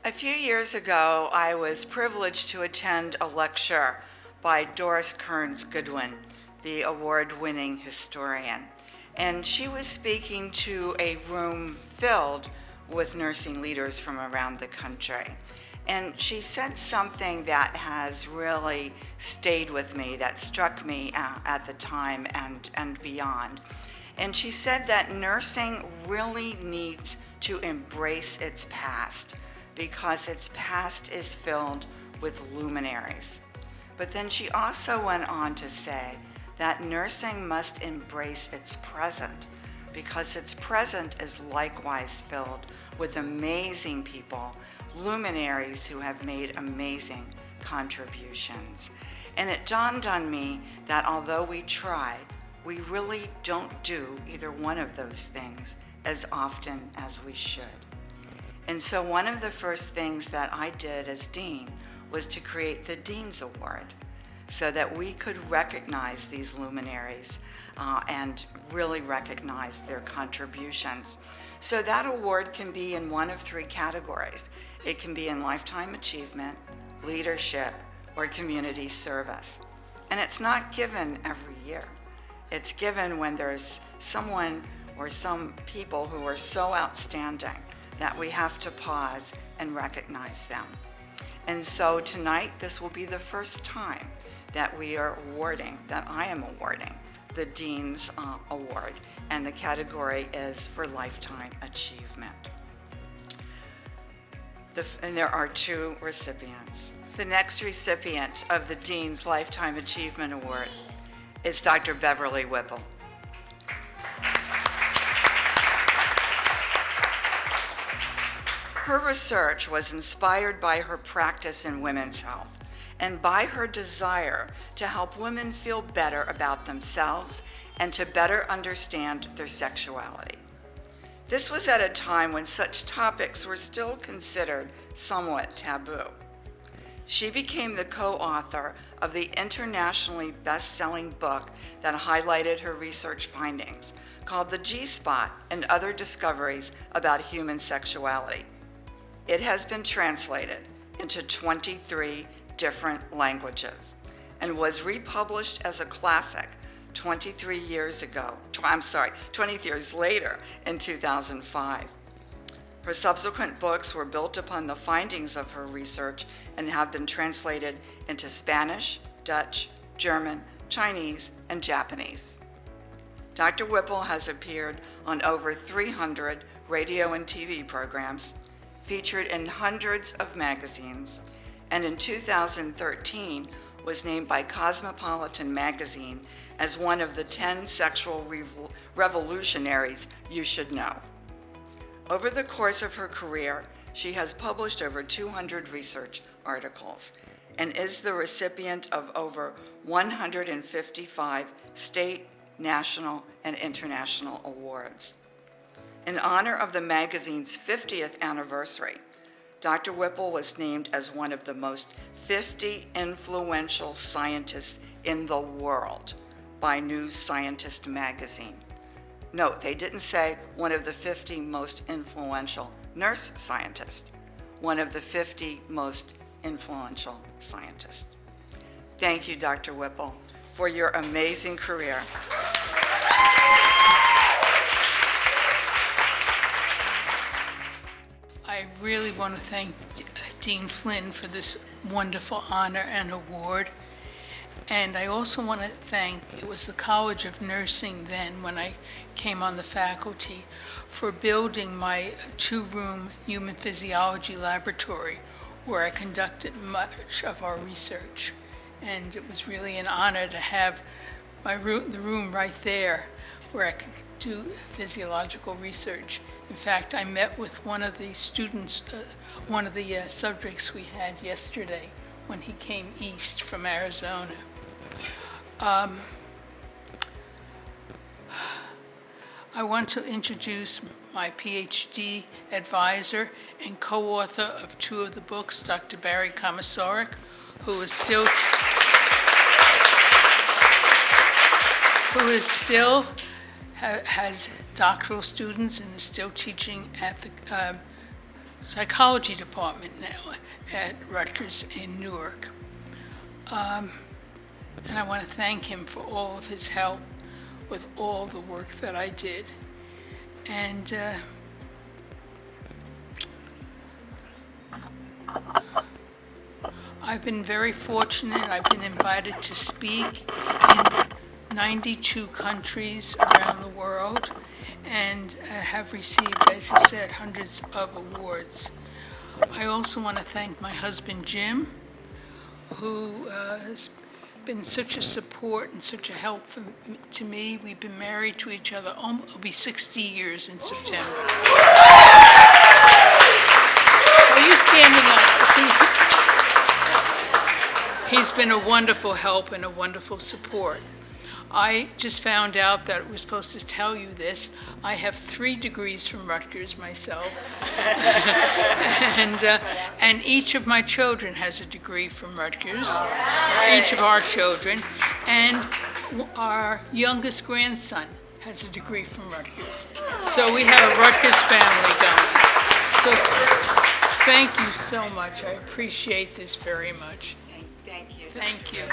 A few years ago, I was privileged to attend a lecture by Doris Kearns Goodwin, the award-winning historian. And she was speaking to a room filled with nursing leaders from around the country. And she said something that has really stayed with me, that struck me at the time and beyond. And she said that nursing really needs to embrace its past because its past is filled with luminaries. But then she also went on to say that nursing must embrace its present because its present is likewise filled with amazing people, luminaries who have made amazing contributions. And it dawned on me that although we try, we really don't do either one of those things as often as we should. And so one of the first things that I did as dean was to create the Dean's Award so that we could recognize these luminaries and really recognize their contributions. So that award can be in one of three categories. It can be in lifetime achievement, leadership, or community service. And it's not given every year. It's given when there's someone or some people who are so outstanding that we have to pause and recognize them. And so tonight, this will be the first time that we are awarding, that I am awarding, the Dean's Award, and the category is for lifetime achievement. And there are two recipients. The next recipient of the Dean's Lifetime Achievement Award is Dr. Beverly Whipple. Her research was inspired by her practice in women's health and by her desire to help women feel better about themselves and to better understand their sexuality. This was at a time when such topics were still considered somewhat taboo. She became the co-author of the internationally best-selling book that highlighted her research findings, called The G-Spot and Other Discoveries About Human Sexuality. It has been translated into 23 different languages and was republished as a classic 20 years later in 2005. Her subsequent books were built upon the findings of her research and have been translated into Spanish, Dutch, German, Chinese, and Japanese. Dr. Whipple has appeared on over 300 radio and TV programs, featured in hundreds of magazines, and in 2013 was named by Cosmopolitan magazine as one of the 10 sexual revolutionaries you should know. Over the course of her career, she has published over 200 research articles and is the recipient of over 155 state, national, and international awards. In honor of the magazine's 50th anniversary, Dr. Whipple was named as one of the most 50 influential scientists in the world by New Scientist magazine. Note, they didn't say one of the 50 most influential nurse scientists, one of the 50 most influential scientists. Thank you, Dr. Whipple, for your amazing career. I really want to thank Dean Flynn for this wonderful honor and award. And I also want to thank, it was the College of Nursing then when I came on the faculty, for building my 2-room human physiology laboratory where I conducted much of our research. And it was really an honor to have the room right there where I could do physiological research. In fact, I met with one of the students, one of the subjects we had yesterday when he came east from Arizona. I want to introduce my PhD advisor and co-author of 2 of the books, Dr. Barry Komisarek, who is still has doctoral students and is still teaching at the psychology department now at Rutgers in Newark. And I want to thank him for all of his help with all the work that I did. And I've been very fortunate. I've been invited to speak in 92 countries around the world and have received, as you said, hundreds of awards. I also want to thank my husband, Jim, who has been such a support and such a help to me. We've been married to each other, it'll be 60 years in September. Are you standing up? He's been a wonderful help and a wonderful support. I just found out that we're supposed to tell you this. I have 3 degrees from Rutgers myself. And each of my children has a degree from Rutgers, each of our children. And our youngest grandson has a degree from Rutgers. So we have a Rutgers family going. So thank you so much. I appreciate this very much. Thank you. Thank you.